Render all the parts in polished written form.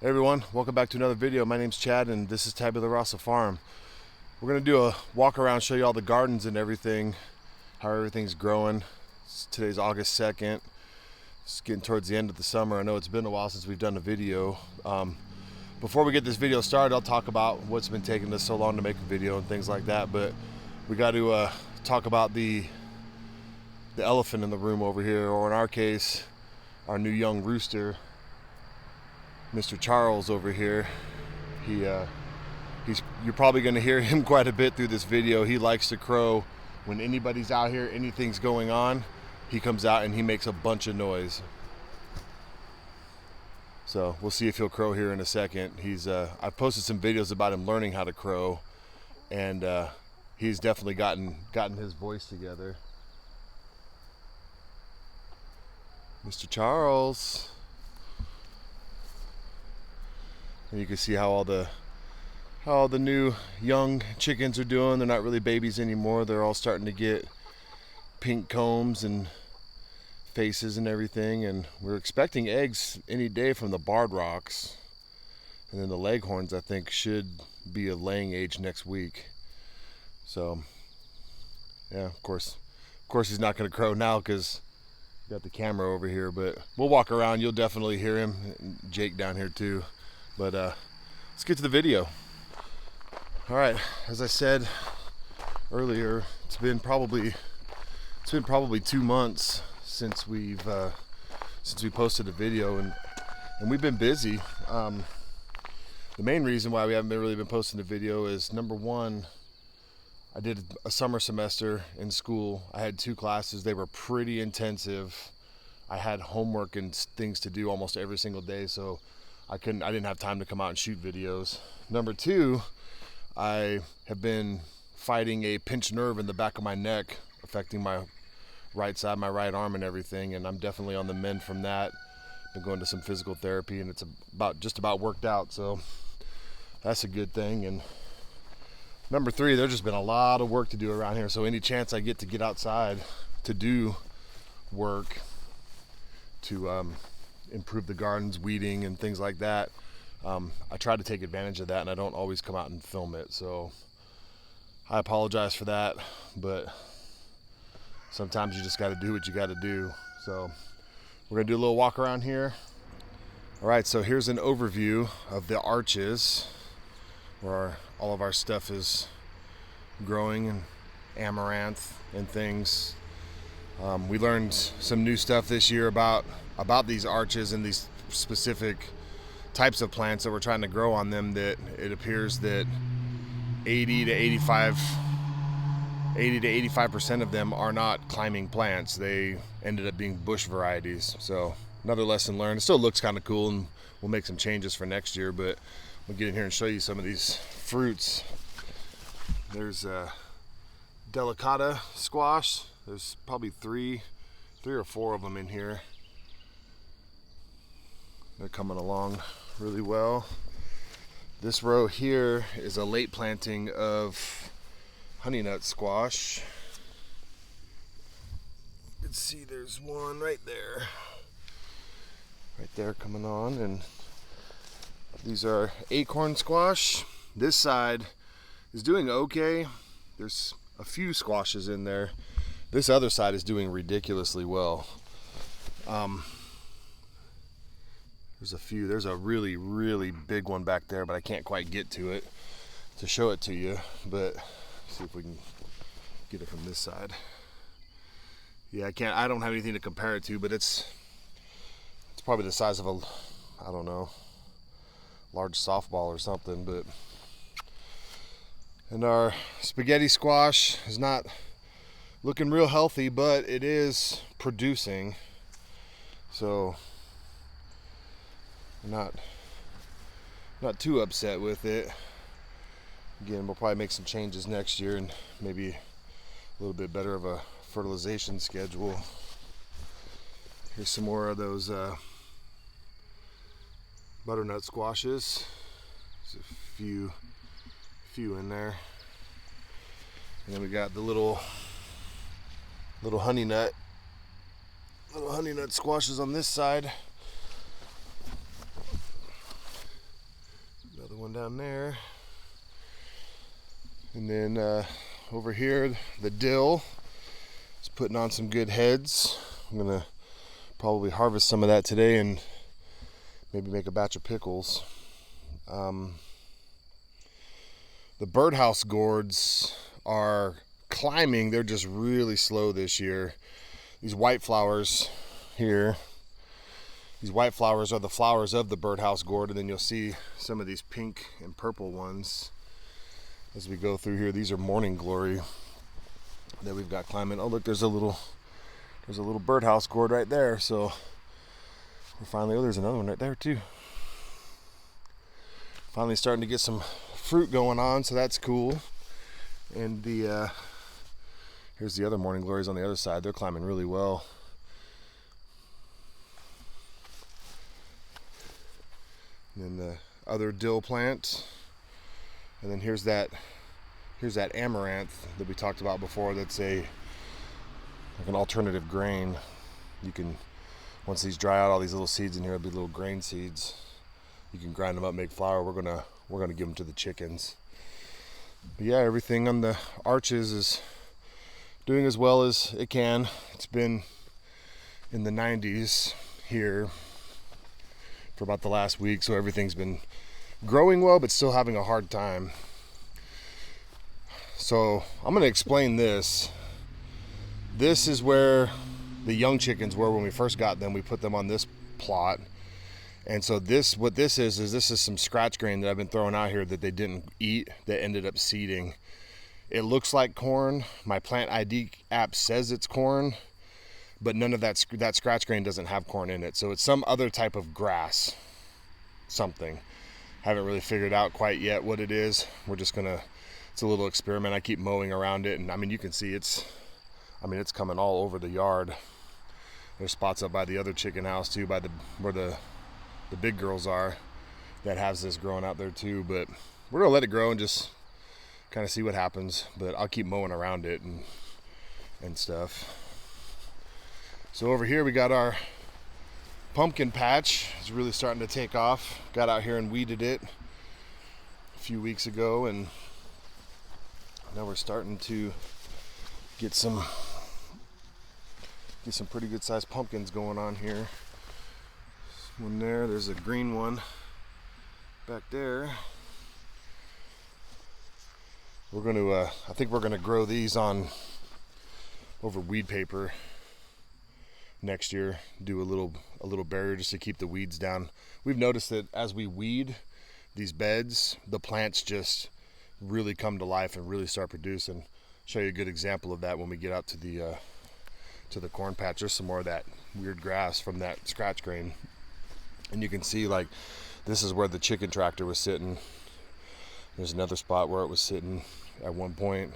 Hey everyone, welcome back to another video. My name's Chad and this is Tabula Rasa Farm. We're going to do a walk around, show you all the gardens and everything, how everything's growing. Today's August 2nd. It's getting towards the end of the summer. I know it's been a while since we've done a video. Before we get this video started, I'll talk about what's been taking us so long to make a video and things like that, but we got to talk about the elephant in the room over here, or in our case, our new young rooster, Mr. Charles over here. You're probably going to hear him quite a bit through this video. He likes to crow when anybody's out here, anything's going on. He comes out and he makes a bunch of noise. So we'll see if he'll crow here in a second. I've posted some videos about him learning how to crow, and he's definitely gotten his voice together. Mr. Charles. And you can see how all the new young chickens are doing. They're not really babies anymore. They're all starting to get pink combs and faces and everything. And we're expecting eggs any day from the barred rocks. And then the leghorns, I think, should be a laying age next week. So, yeah, of course he's not going to crow now because we got the camera over here. But we'll walk around. You'll definitely hear him. And Jake down here too. But let's get to the video. All right, as I said earlier, it's been probably 2 months since we posted a video, and we've been busy. The main reason why we haven't really been posting a video is, number one, I did a summer semester in school. I had 2 classes. They were pretty intensive. I had homework and things to do almost every single day, so I didn't have time to come out and shoot videos. Number 2, I have been fighting a pinched nerve in the back of my neck, affecting my right side, my right arm and everything, and I'm definitely on the mend from that. Been going to some physical therapy, and it's just about worked out, so that's a good thing. And number 3, there's just been a lot of work to do around here, so any chance I get outside to do work to improve the gardens, weeding and things like that, I try to take advantage of that, and I don't always come out and film it, so I apologize for that, but sometimes you just got to do what you got to do. So we're gonna do a little walk around here. All right, so here's an overview of the arches where all of our stuff is growing, and amaranth and things. We learned some new stuff this year about these arches and these specific types of plants that we're trying to grow on them, that it appears that 80 to 85% of them are not climbing plants. They ended up being bush varieties. So another lesson learned. It still looks kind of cool, and we'll make some changes for next year, but we'll get in here and show you some of these fruits. There's delicata squash. There's probably three or four of them in here. They're coming along really well. This row here is a late planting of honey nut squash. You can see there's one right there coming on, and these are acorn squash. This side is doing okay. There's a few squashes in there. This other side is doing ridiculously well. There's a few. There's a really, really big one back there, but I can't quite get to it to show it to you. But see if we can get it from this side. Yeah, I don't have anything to compare it to, but it's probably the size of a, I don't know, large softball or something. But and our spaghetti squash is not looking real healthy, but it is producing, so I'm not too upset with it. Again, we'll probably make some changes next year and maybe a little bit better of a fertilization schedule. Here's some more of those butternut squashes. There's a few in there, and then we got the little honey nut squashes on this side. down there. And then over here, the dill is putting on some good heads. I'm gonna probably harvest some of that today and maybe make a batch of pickles. The birdhouse gourds are climbing. They're just really slow this year. These white flowers here, these white flowers are the flowers of the birdhouse gourd, and then you'll see some of these pink and purple ones as we go through here. These are morning glory that we've got climbing. Oh, look, there's a little birdhouse gourd right there. So we're finally, oh, there's another one right there too. Finally starting to get some fruit going on, so that's cool. And here's the other morning glories on the other side. They're climbing really well. And then the other dill plant. And then here's that amaranth that we talked about before. That's like an alternative grain. You can, once these dry out, all these little seeds in here will be little grain seeds. You can grind them up, make flour. We're gonna give them to the chickens. But yeah, everything on the arches is doing as well as it can. It's been in the 90s here for about the last week, so everything's been growing well, but still having a hard time. So I'm going to explain this. This is where the young chickens were when we first got them. We put them on this plot. And so what this is some scratch grain that I've been throwing out here that they didn't eat, that ended up seeding. It looks like corn. My plant ID app says it's corn, but none of that scratch grain doesn't have corn in it. So it's some other type of grass, something. Haven't really figured out quite yet what it is. We're just gonna, it's a little experiment. I keep mowing around it, and I mean, you can see it's coming all over the yard. There's spots up by the other chicken house too, where the big girls are, that has this growing out there too. But we're gonna let it grow and just kind of see what happens. But I'll keep mowing around it and stuff. So over here we got our pumpkin patch. It's really starting to take off. Got out here and weeded it a few weeks ago, and now we're starting to get some pretty good sized pumpkins going on here. One there, there's a green one back there. We're going to I think we're going to grow these over weed paper next year. Do a little barrier just to keep the weeds down. We've noticed that as we weed these beds, the plants just really come to life and really start producing. Show you a good example of that when we get out to the corn patch. There's some more of that weird grass from that scratch grain, and you can see, like, this is where the chicken tractor was sitting. There's another spot where it was sitting at one point.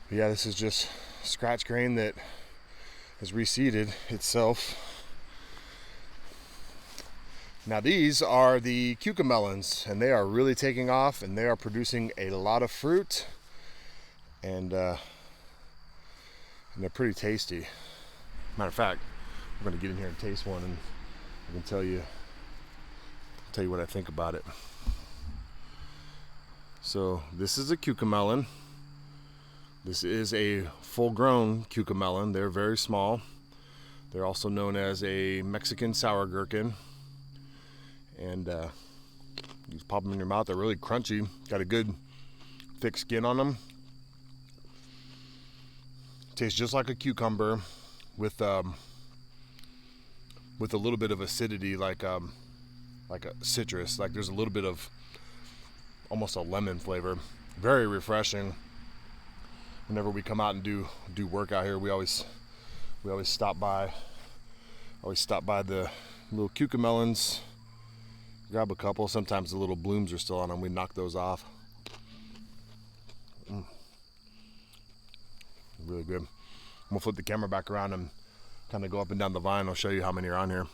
But yeah, this is just scratch grain that has reseeded itself. Now these are the cucamelons, and they are really taking off, and they are producing a lot of fruit, and they're pretty tasty. Matter of fact, we're going to get in here and taste one, and I can tell you what I think about it. So this is a cucamelon. This is a full-grown cucamelon. They're very small. They're also known as a Mexican sour gherkin. And you just pop them in your mouth. They're really crunchy. Got a good thick skin on them. Tastes just like a cucumber with a little bit of acidity, like a citrus. Like there's a little bit of almost a lemon flavor. Very refreshing. Whenever we come out and do work out here, we always stop by the little cucamelons, grab a couple. Sometimes the little blooms are still on them. We knock those off. Really good. I'm gonna flip the camera back around and kind of go up and down the vine. I'll show you how many are on here.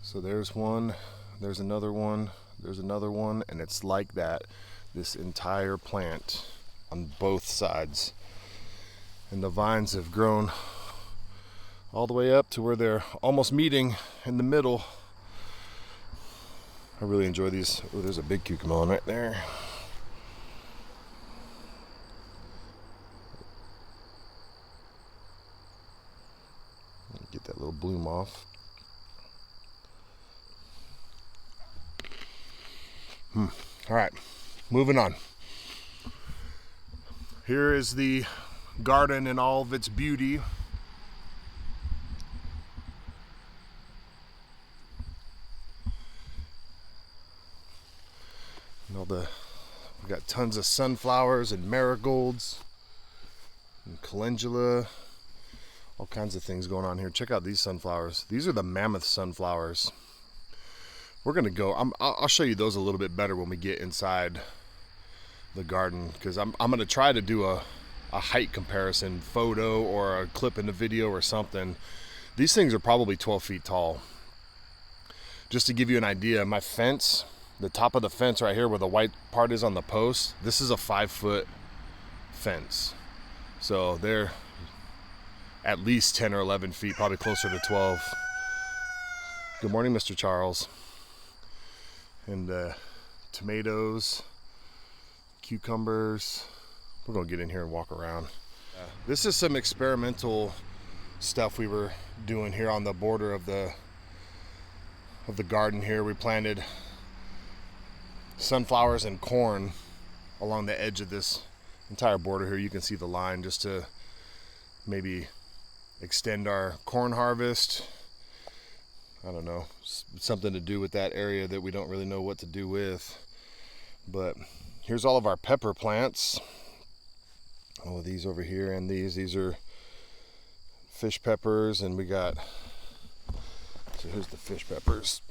So there's one, there's another one, there's another one, and it's like that, this entire plant on both sides. And the vines have grown all the way up to where they're almost meeting in the middle. I really enjoy these. Oh, there's a big cucamelon right there. Get that little bloom off. All right, moving on. Here is the garden in all of its beauty. And we got tons of sunflowers and marigolds and calendula, all kinds of things going on here. Check out these sunflowers. These are the mammoth sunflowers. We're gonna go. I'll show you those a little bit better when we get inside the garden, because I'm gonna try to do a height comparison photo or a clip in the video or something. These things are probably 12 feet tall. Just to give you an idea, my fence, the top of the fence right here where the white part is on the post, this is a 5-foot fence. So they're at least 10 or 11 feet, probably closer to 12. Good morning, Mr. Charles. And tomatoes, cucumbers. We're gonna get in here and walk around. This is some experimental stuff we were doing here on the border of the garden here. We planted sunflowers and corn along the edge of this entire border here. You can see the line, just to maybe extend our corn harvest. I don't know, something to do with that area that we don't really know what to do with. But here's all of our pepper plants. All of these over here, and these are fish peppers, and we got, so here's the fish peppers.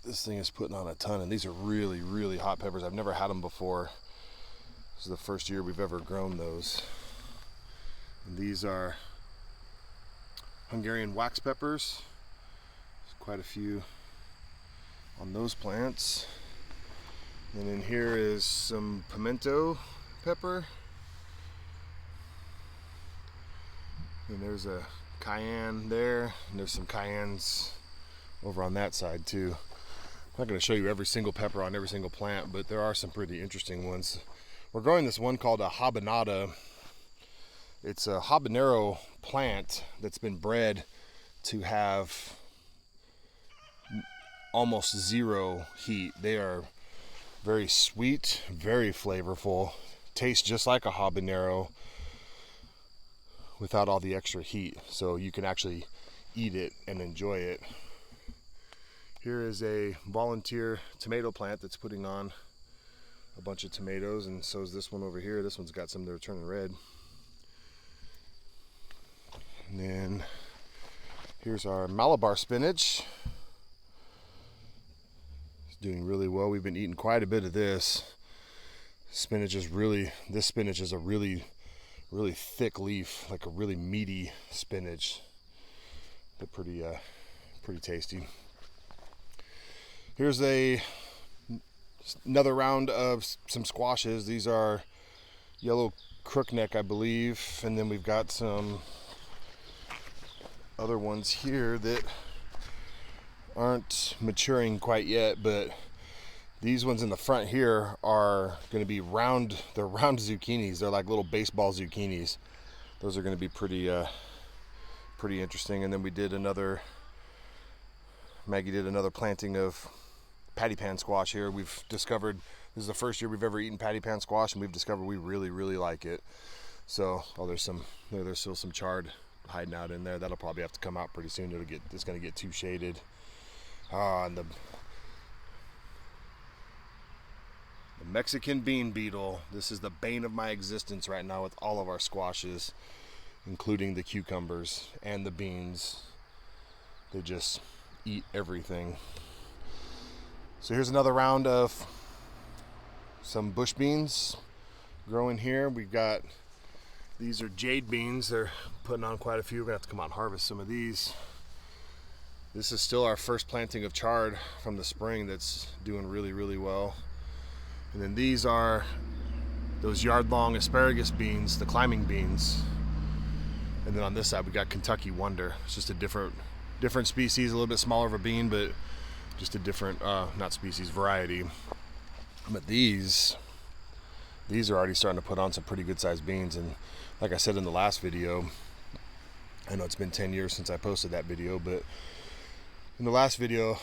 This thing is putting on a ton, and these are really, really hot peppers. I've never had them before. This is the first year we've ever grown those. And these are Hungarian wax peppers. There's quite a few on those plants. And in here is some pimento pepper. And there's a cayenne there, and there's some cayennes over on that side too. I'm not going to show you every single pepper on every single plant, but there are some pretty interesting ones. We're growing this one called a habanada. It's a habanero plant that's been bred to have almost zero heat. They are very sweet, very flavorful, taste just like a habanero without all the extra heat, so you can actually eat it and enjoy it. Here is a volunteer tomato plant that's putting on a bunch of tomatoes, and so is this one over here. This one's got some that are turning red. And then here's our Malabar spinach. It's doing really well. We've been eating quite a bit of this. This spinach is a really thick leaf, like a really meaty spinach. They're pretty tasty. Here's another round of some squashes. These are yellow crookneck, I believe, and then we've got some other ones here that aren't maturing quite yet, but these ones in the front here are going to be round. They're round zucchinis. They're like little baseball zucchinis. Those are going to be pretty interesting. And then Maggie did another planting of patty pan squash here. We've discovered this is the first year we've ever eaten patty pan squash, and we've discovered we really, really like it. So, there's still some chard hiding out in there. That'll probably have to come out pretty soon. It's going to get too shaded. And the Mexican bean beetle. This is the bane of my existence right now with all of our squashes, including the cucumbers and the beans. They just eat everything. So here's another round of some bush beans growing here. These are jade beans. They're putting on quite a few. We're gonna have to come out and harvest some of these. This is still our first planting of chard from the spring that's doing really, really well. And then these are those yard-long asparagus beans, the climbing beans. And then on this side we got Kentucky Wonder. It's just a different species, a little bit smaller of a bean, but just a different not species, variety. But these are already starting to put on some pretty good sized beans. And like I said in the last video, I know it's been 10 years since I posted that video, but in the last video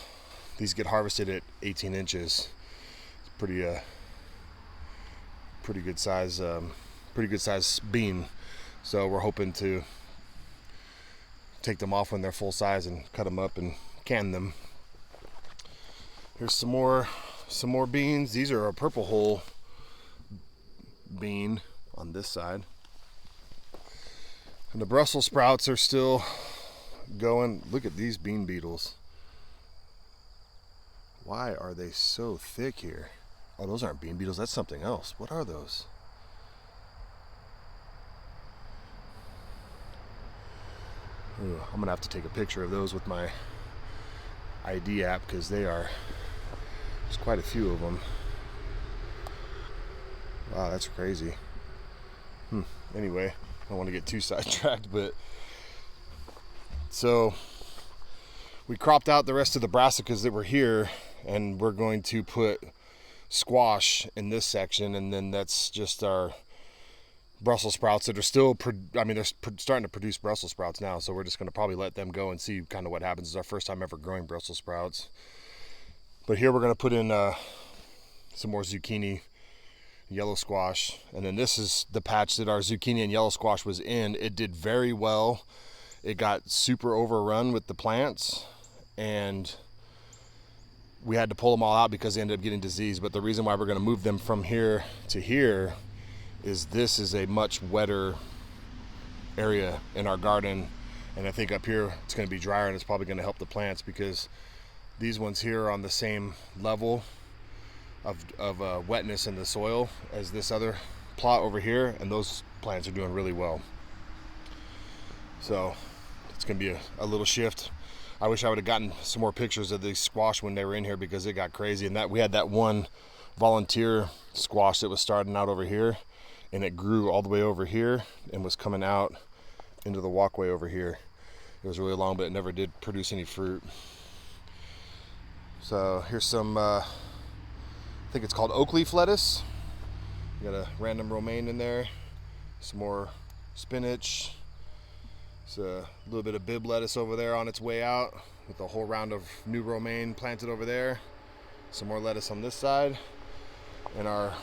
these get harvested at 18 inches. It's pretty good size bean. So we're hoping to take them off when they're full size and cut them up and can them. Here's some more beans. These are a purple hull bean on this side. And the Brussels sprouts are still going. Look at these bean beetles. Why are they so thick here? Oh, those aren't bean beetles, that's something else. What are those? Ooh, I'm gonna have to take a picture of those with my ID app because there's quite a few of them. Wow, that's crazy. Anyway, I don't want to get too sidetracked, but so we cropped out the rest of the brassicas that were here, and we're going to put squash in this section, and then that's just our Brussels sprouts that are still, they're starting to produce Brussels sprouts now, so we're just going to probably let them go and see kind of what happens. It's our first time ever growing Brussels sprouts. But here we're going to put in some more zucchini, yellow squash, and then this is the patch that our zucchini and yellow squash was in. It did very well. It got super overrun with the plants, and we had to pull them all out because they ended up getting diseased. But the reason why we're going to move them from here to here is this is a much wetter area in our garden, and I think up here it's going to be drier, and it's probably going to help the plants because these ones here are on the same level of wetness in the soil as this other plot over here, and those plants are doing really well. So it's going to be a little shift. I wish I would have gotten some more pictures of the squash when they were in here because it got crazy. And that we had that one volunteer squash that was starting out over here, and it grew all the way over here and was coming out into the walkway over here. It was really long, but it never did produce any fruit. So here's some, I think it's called oak leaf lettuce. Got a random romaine in there, some more spinach. It's a little bit of bib lettuce over there on its way out with a whole round of new romaine planted over there. Some more lettuce on this side. And our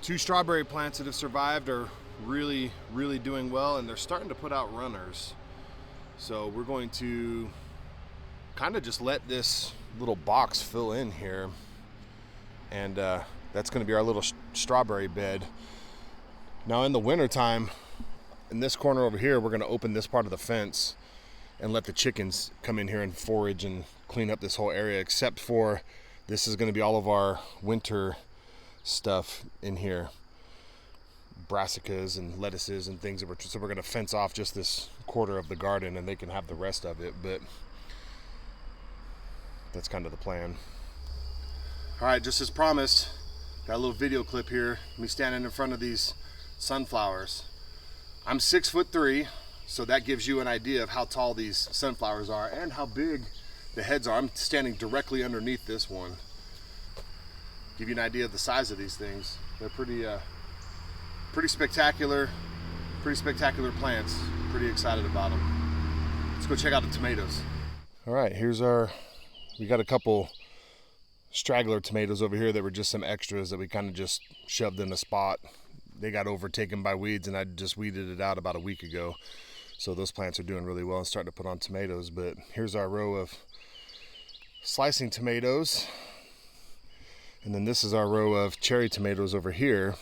2 strawberry plants that have survived are really doing well, and they're starting to put out runners. So we're going to kind of just let this little box fill in here, and that's going to be our little strawberry bed. Now in the winter time, in this corner over here, we're going to open this part of the fence and let the chickens come in here and forage and clean up this whole area, except for this is going to be all of our winter stuff in here, brassicas and lettuces and things that so we're going to fence off just this quarter of the garden, and they can have the rest of it. But that's kind of the plan. All right, just as promised, got a little video clip here, me standing in front of these sunflowers. I'm 6'3", so that gives you an idea of how tall these sunflowers are and how big the heads are. I'm standing directly underneath this one. Give you an idea of the size of these things. They're pretty spectacular plants. Pretty excited about them. Let's go check out the tomatoes. All right, we got a couple straggler tomatoes over here that were just some extras that we kind of just shoved in a spot. They got overtaken by weeds, and I just weeded it out about a week ago. So those plants are doing really well and starting to put on tomatoes. But here's our row of slicing tomatoes. And then this is our row of cherry tomatoes over here.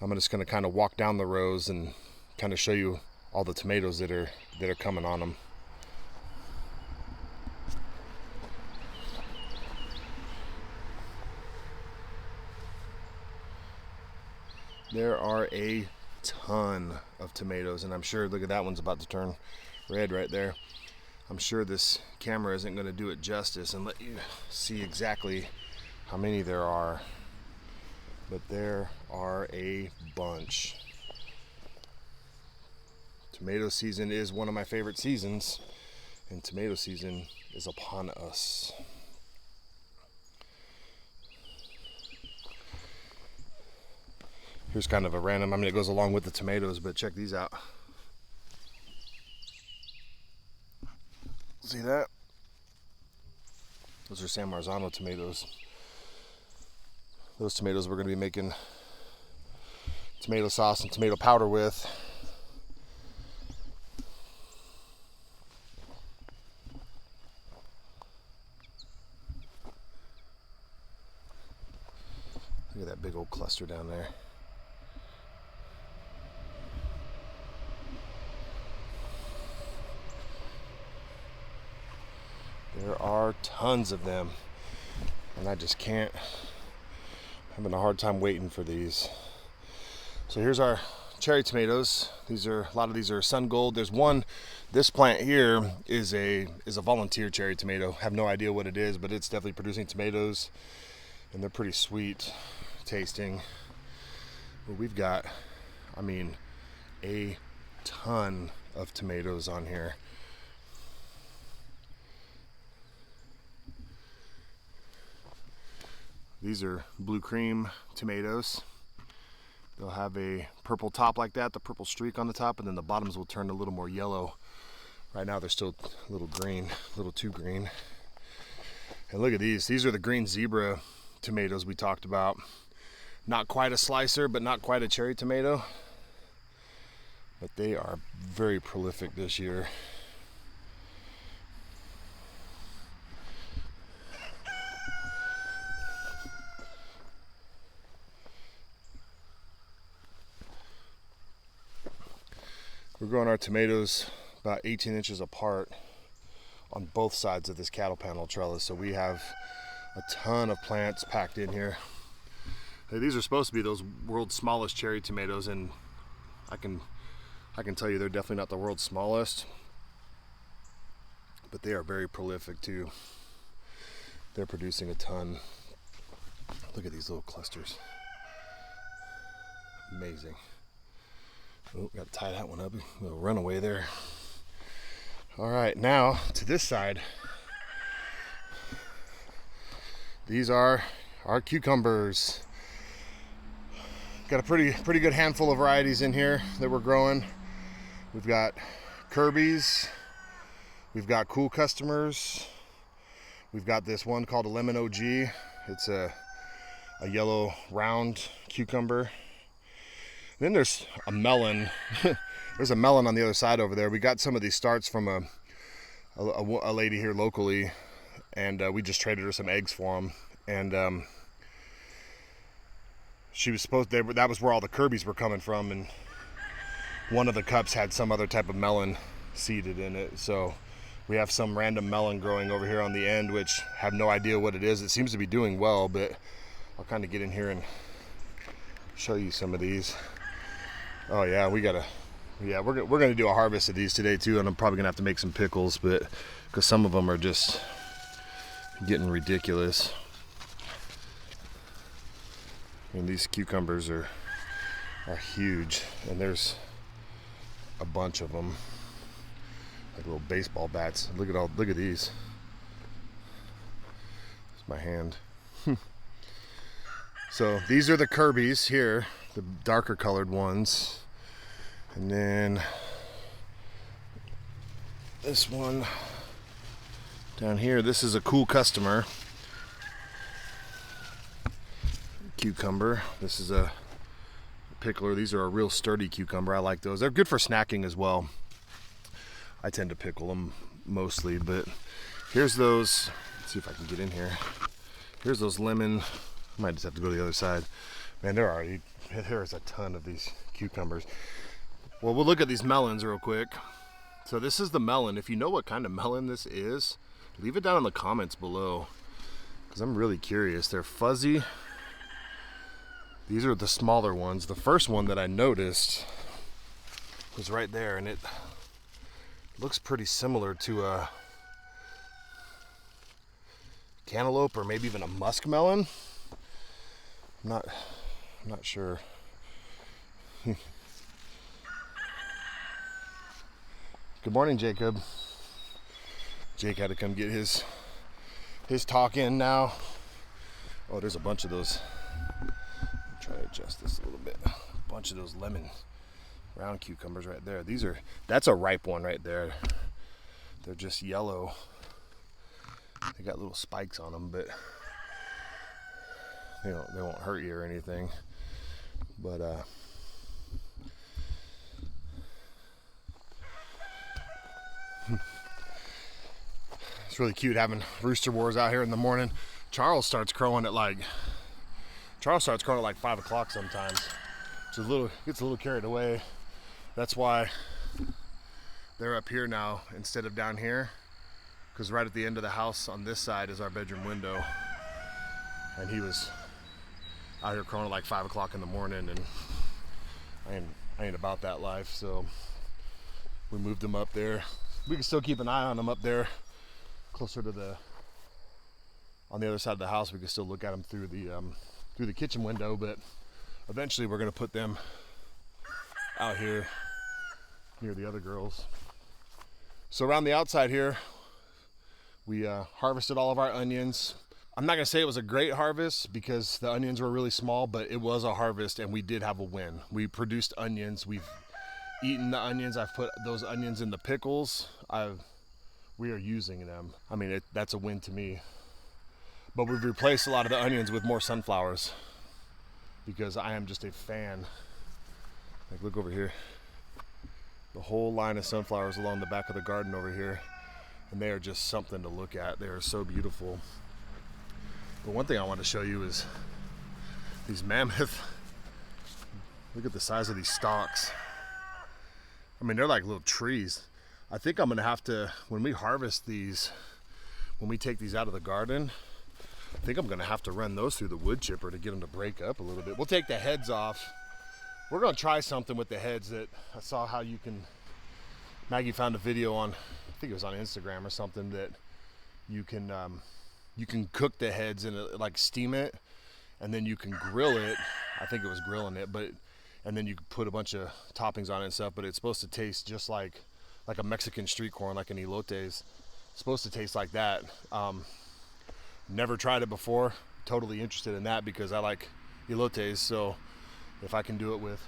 I'm just going to kind of walk down the rows and kind of show you all the tomatoes that are coming on them. There are a ton of tomatoes, and I'm sure, look at that one's about to turn red right there. I'm sure this camera isn't going to do it justice and let you see exactly how many there are, but there are a bunch. Tomato season is one of my favorite seasons, and tomato season is upon us. Here's kind of a random, I mean, it goes along with the tomatoes, but check these out. See that? Those are San Marzano tomatoes. Those tomatoes we're going to be making tomato sauce and tomato powder with. Look at that big old cluster down there. There are tons of them, and I just can't. I'm having a hard time waiting for these. So here's our cherry tomatoes. A lot of these are sun gold. There's one, this plant here is a volunteer cherry tomato. Have no idea what it is, but it's definitely producing tomatoes, and they're pretty sweet tasting. But we've got, I mean, a ton of tomatoes on here. These are blue cream tomatoes. They'll have a purple top like that, the purple streak on the top, and then the bottoms will turn a little more yellow. Right now they're still a little green, a little too green. And look at these. These are the green zebra tomatoes we talked about. Not quite a slicer, but not quite a cherry tomato. But they are very prolific this year. We're growing our tomatoes about 18 inches apart on both sides of this cattle panel trellis, so we have a ton of plants packed in here. Hey, these are supposed to be those world's smallest cherry tomatoes, and I can tell you they're definitely not the world's smallest, but they are very prolific too. They're producing a ton. Look at these little clusters. Amazing. Oh, got to tie that one up. A little runaway there. All right, now to this side. These are our cucumbers. Got a pretty good handful of varieties in here that we're growing. We've got Kirby's. We've got Cool Customers. We've got this one called a Lemon OG. It's a yellow round cucumber. Then there's a melon. There's a melon on the other side over there. We got some of these starts from a lady here locally, and we just traded her some eggs for them. And she was that was where all the Kirby's were coming from, and one of the cups had some other type of melon seeded in it. So we have some random melon growing over here on the end, which have no idea what it is. It seems to be doing well, but I'll kind of get in here and show you some of these. Oh yeah, we're gonna do a harvest of these today too, and I'm probably gonna have to make some pickles, but because some of them are just getting ridiculous. And these cucumbers are huge, and there's a bunch of them, like little baseball bats. Look at these. It's my hand. So these are the Kirby's here, the darker colored ones. And then this one down here, this is a Cool Customer cucumber. This is a pickler. These are a real sturdy cucumber. I like those. They're good for snacking as well. I tend to pickle them mostly, but here's those. Let's see if I can get in here. Here's those lemon. I might just have to go to the other side. Man, there's a ton of these cucumbers. Well, we'll look at these melons real quick. So this is the melon. If you know what kind of melon this is, leave it down in the comments below, because I'm really curious. They're fuzzy. These are the smaller ones. The first one that I noticed was right there, and it looks pretty similar to a cantaloupe or maybe even a muskmelon. I'm not sure. Good morning, Jacob. Jake had to come get his talk in now. Oh, there's a bunch of those. I'll try to adjust this a little bit. A bunch of those lemon round cucumbers right there. That's a ripe one right there. They're just yellow. They got little spikes on them, but they won't hurt you or anything. But it's really cute having rooster wars out here in the morning. Charles starts crowing at like 5 o'clock sometimes. Gets a little carried away. That's why they're up here now instead of down here, because right at the end of the house on this side is our bedroom window, and he was out here crowing at like 5 o'clock in the morning, and I ain't about that life, so we moved him up there. We can still keep an eye on him up there closer to on the other side of the house. We can still look at them through the kitchen window, but eventually we're going to put them out here near the other girls. So around the outside here, we harvested all of our onions. I'm not going to say it was a great harvest because the onions were really small, but it was a harvest and we did have a win. We produced onions. We've eaten the onions. I've put those onions in the pickles. We are using them. I mean, that's a win to me. But we've replaced a lot of the onions with more sunflowers because I am just a fan. Like, look over here. The whole line of sunflowers along the back of the garden over here. And they are just something to look at. They are so beautiful. But one thing I want to show you is these mammoth. Look at the size of these stalks. I mean, they're like little trees. I think I'm gonna have to, when we harvest these, when we take these out of the garden, I think I'm gonna have to run those through the wood chipper to get them to break up a little bit. We'll take the heads off. We're gonna try something with the heads that I saw how you can, Maggie found a video on, I think it was on Instagram or something, that you can cook the heads and like steam it, and then you can grill it. I think it was grilling it, and then you can put a bunch of toppings on it and stuff, but it's supposed to taste just like a Mexican street corn, like an elotes. It's supposed to taste like that. Never tried it before. Totally interested in that because I like elotes, so if I can do it with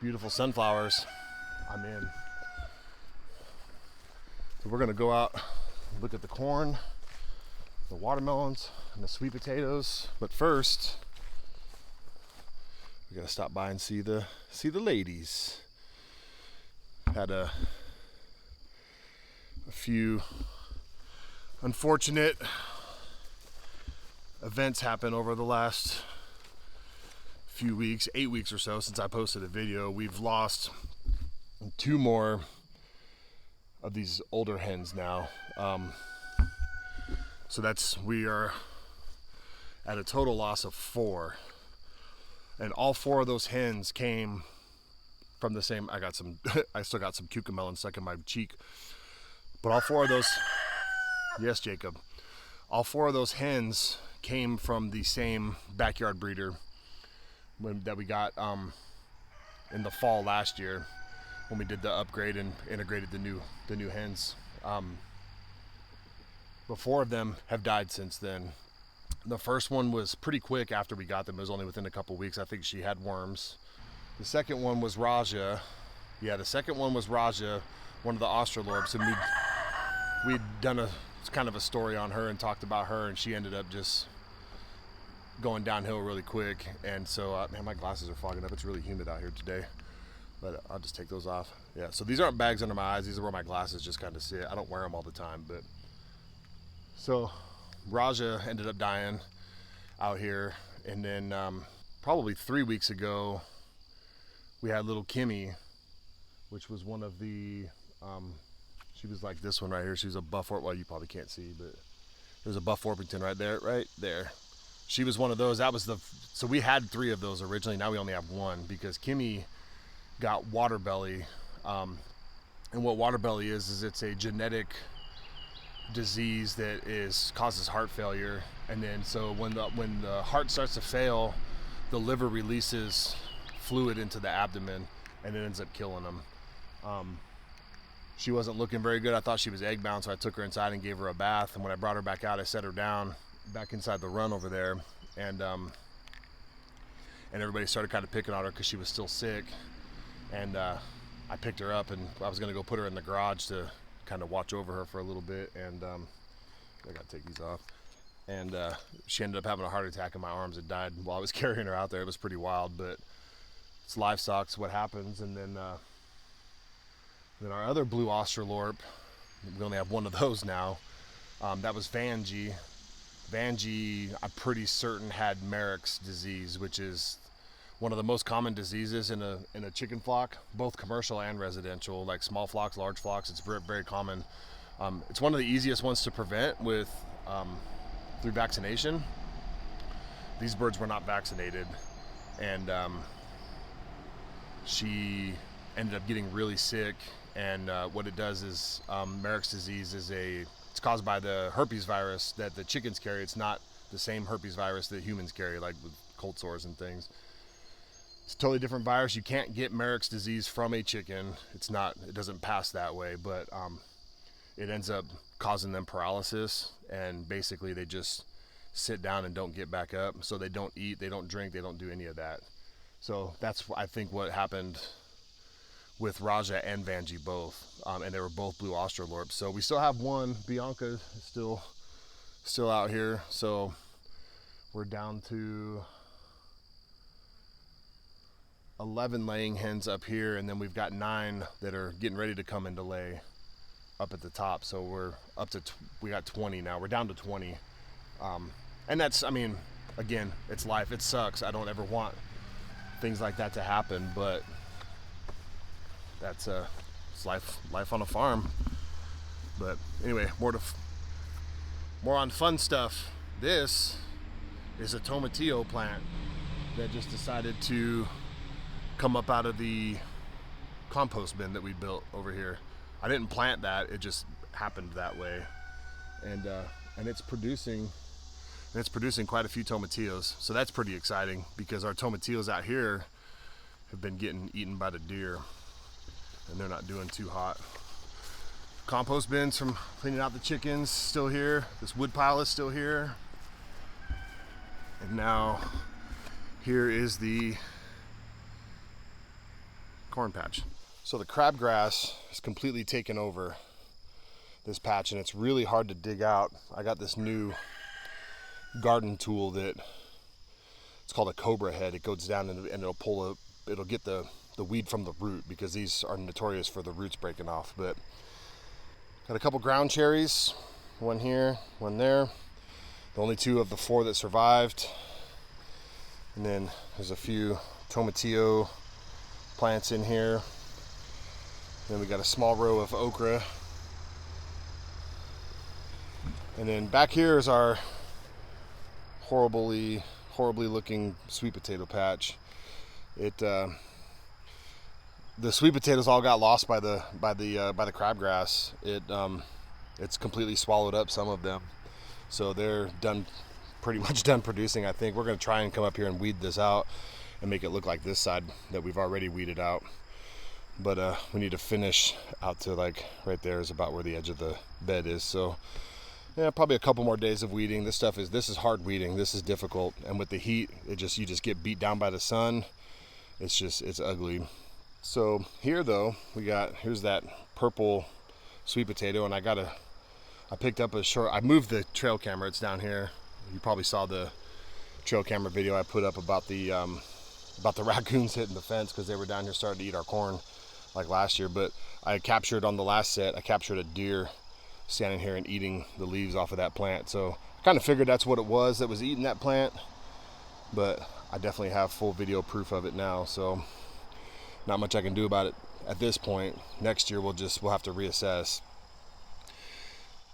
beautiful sunflowers, I'm in. So we're gonna go out, look at the corn, the watermelons, and the sweet potatoes. But first, we gotta stop by and see the ladies. Had a few unfortunate events happen over the last few weeks, 8 weeks or so since I posted a video. We've lost 2 more of these older hens now. So we are at a total loss of 4. And all 4 of those hens came from the same, I still got some cucumber stuck in my cheek. But all 4 of those, yes, Jacob, all 4 of those hens came from the same backyard breeder that we got in the fall last year when we did the upgrade and integrated the new hens. But 4 of them have died since then. The first one was pretty quick after we got them. It was only within a couple weeks. I think she had worms. The second one was Raja. Yeah, the second one was Raja, one of the Australorps, and we'd done kind of a story on her and talked about her, and she ended up just going downhill really quick. And so, man, my glasses are fogging up. It's really humid out here today, but I'll just take those off. Yeah, so these aren't bags under my eyes. These are where my glasses just kind of sit. I don't wear them all the time, but so Raja ended up dying out here, and then probably 3 weeks ago, we had little Kimmy, which was one of the, she was like this one right here. She was a buff, well, you probably can't see, but there's a buff Orpington right there. She was one of those. So we had 3 of those originally. Now we only have 1 because Kimmy got water belly. And what water belly is it's a genetic disease that causes heart failure. And then so when the heart starts to fail, the liver releases fluid into the abdomen and it ends up killing them. she wasn't looking very good. I thought she was egg bound, so I took her inside and gave her a bath. And when I brought her back out, I set her down back inside the run over there, and everybody started kind of picking on her because she was still sick. And I picked her up, and I was gonna go put her in the garage to kind of watch over her for a little bit. And I gotta take these off. And she ended up having a heart attack in my arms and died while I was carrying her out there. It was pretty wild, but it's livestock's what happens. And then our other blue Australorp, we only have one of those now. That was Vangie. Vangie, I'm pretty certain, had Merrick's disease, which is one of the most common diseases in a chicken flock, both commercial and residential, like small flocks, large flocks. It's very, very common. It's one of the easiest ones to prevent with through vaccination. These birds were not vaccinated, and she ended up getting really sick. And what it does is Merrick's disease is it's caused by the herpes virus that the chickens carry. It's not the same herpes virus that humans carry, like with cold sores and things. It's a totally different virus. You can't get Merrick's disease from a chicken. It doesn't pass that way, but it ends up causing them paralysis, and basically they just sit down and don't get back up. So they don't eat, they don't drink, they don't do any of that. So that's, I think, what happened with Raja and Vangie both, and they were both blue Australorps. So we still have one. Bianca is still out here. So we're down to 11 laying hens up here, and then we've got 9 that are getting ready to come into lay up at the top. So we're up to we got 20 now. We're down to 20, and that's, I mean, again, it's life. It sucks. I don't ever want things like that to happen, but that's it's life on a farm. But anyway, more on fun stuff. This is a tomatillo plant that just decided to come up out of the compost bin that we built over here. I didn't plant that, it just happened that way. And it's producing quite a few tomatillos. So that's pretty exciting, because our tomatillos out here have been getting eaten by the deer, and they're not doing too hot. Compost bins from cleaning out the chickens still here. This wood pile is still here. And now here is the corn patch. So the crabgrass has completely taken over this patch, and it's really hard to dig out. I got this new garden tool that it's called a cobra head. It goes down and it'll get the weed from the root, because these are notorious for the roots breaking off. But got a couple ground cherries, one here, one there. The only 2 of the 4 that survived. And then there's a few tomatillo plants in here. Then we got a small row of okra. And then back here is our horribly looking sweet potato patch. The sweet potatoes all got lost by the crabgrass. It's completely swallowed up some of them, so they're pretty much done producing. I think we're gonna try and come up here and weed this out and make it look like this side that we've already weeded out. But we need to finish out to, like, right there is about where the edge of the bed is. So yeah, probably a couple more days of weeding. This is hard weeding. This is difficult, and with the heat, you just get beat down by the sun. It's ugly. So here though, here's that purple sweet potato, and I picked up I moved the trail camera. It's down here. You probably saw the trail camera video I put up about the raccoons hitting the fence, because they were down here starting to eat our corn like last year. But I captured on the last set, I captured a deer standing here and eating the leaves off of that plant. So I kind of figured that's what it was that was eating that plant, but I definitely have full video proof of it now. So not much I can do about it at this point. Next year we'll have to reassess.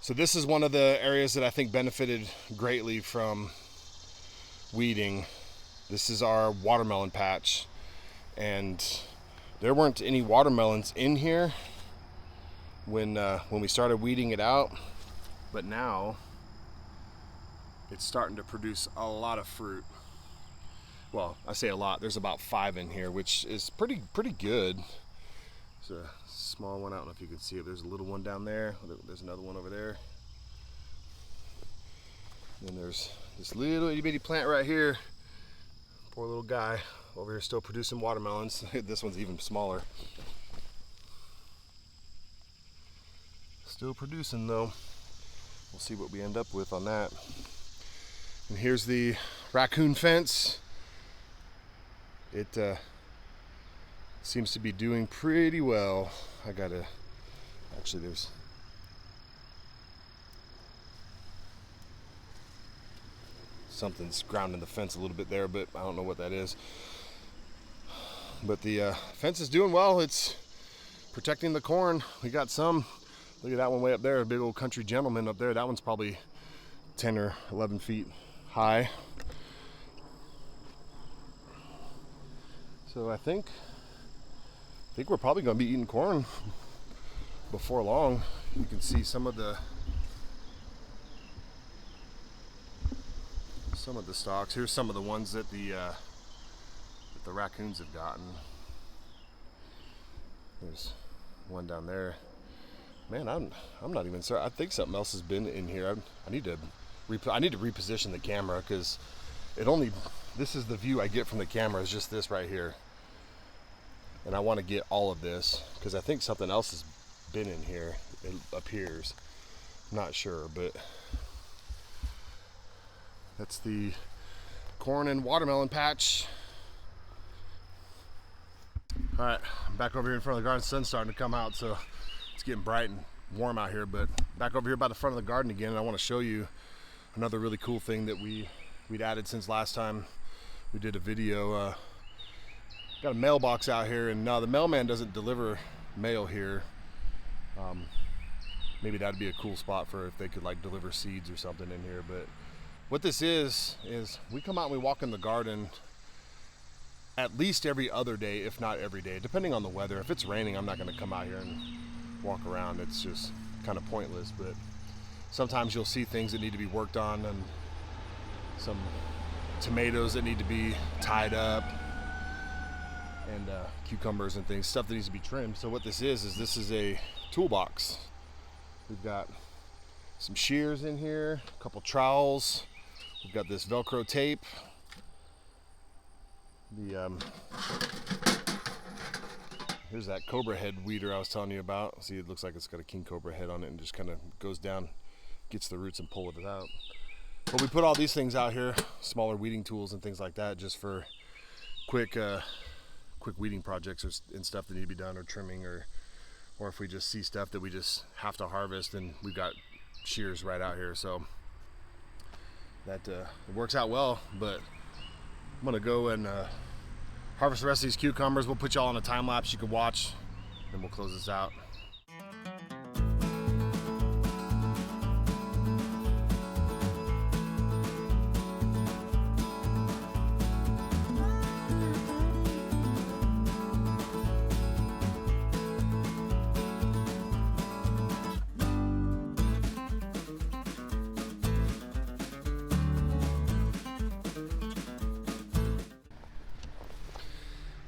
So this is one of the areas that I think benefited greatly from weeding. This is our watermelon patch, and there weren't any watermelons in here when we started weeding it out, but now it's starting to produce a lot of fruit. Well, I say a lot, there's about 5 in here, which is pretty good. There's a small one, I don't know if you can see it. There's a little one down there. There's another one over there. And there's this little itty bitty plant right here. Poor little guy over here still producing watermelons. This one's even smaller. Still producing though. We'll see what we end up with on that. And here's the raccoon fence. It seems to be doing pretty well. Actually there's something's grounding the fence a little bit there, but I don't know what that is. But the fence is doing well. It's protecting the corn. We got some. Look at that one way up there, a big old country gentleman up there. That one's probably 10 or 11 feet high. So I think we're probably going to be eating corn before long. You can see some of the stalks. Here's some of the ones that the raccoons have gotten. There's one down there. Man, I'm not even certain. I think something else has been in here. I need to reposition the camera because this is the view I get from the camera, is just this right here. And I want to get all of this because I think something else has been in here. It appears. I'm not sure, but that's the corn and watermelon patch. All right, I'm back over here in front of the garden. The sun's starting to come out, so it's getting bright and warm out here. But back over here by the front of the garden again, and I want to show you another really cool thing that we'd added since last time we did a video. Got a mailbox out here, and the mailman doesn't deliver mail here. Maybe that'd be a cool spot for if they could like deliver seeds or something in here. But what this is we come out and we walk in the garden at least every other day, if not every day, depending on the weather. If it's raining, I'm not going to come out here and walk around. It's just kind of pointless. But sometimes you'll see things that need to be worked on, and some tomatoes that need to be tied up, and cucumbers and things, stuff that needs to be trimmed. So what this is this is a toolbox. We've got some shears in here, a couple trowels. We've got this Velcro tape. Here's that cobra head weeder I was telling you about. See, it looks like it's got a king cobra head on it and just kind of goes down, gets the roots and pull it out. But we put all these things out here, smaller weeding tools and things like that, just for quick weeding projects and stuff that need to be done, or trimming, or if we just see stuff that we just have to harvest, and we've got shears right out here. So that it works out well. But I'm gonna go and harvest the rest of these cucumbers. We'll put y'all on a time lapse you can watch, and we'll close this out.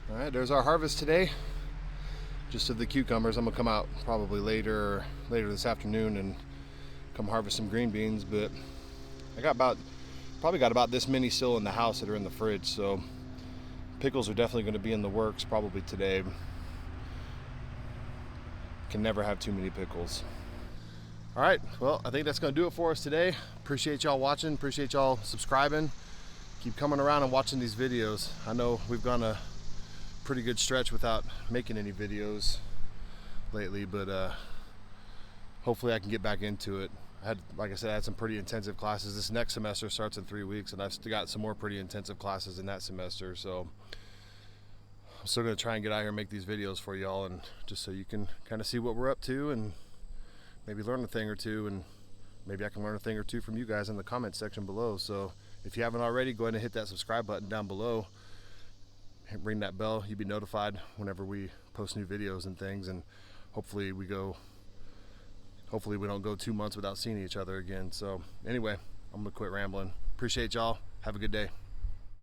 All right, there's our harvest today, just of the cucumbers. I'm gonna come out probably later this afternoon and come harvest some green beans. But I probably got about this many still in the house that are in the fridge. So pickles are definitely going to be in the works probably today. Can never have too many pickles. All right, well, I think that's going to do it for us today. Appreciate y'all watching. Appreciate y'all subscribing. Keep coming around and watching these videos. I know we've gone a pretty good stretch without making any videos lately, but hopefully I can get back into it. Like I said, I had some pretty intensive classes. This next semester starts in 3 weeks, and I've still got some more pretty intensive classes in that semester. So I'm still going to try and get out here and make these videos for y'all, and just so you can kind of see what we're up to and maybe learn a thing or two, and maybe I can learn a thing or two from you guys in the comment section below. So if you haven't already, go ahead and hit that subscribe button down below. Ring that bell. You'll be notified whenever we post new videos and things, and hopefully we don't go 2 months without seeing each other again. So anyway, I'm gonna quit rambling. Appreciate y'all. Have a good day.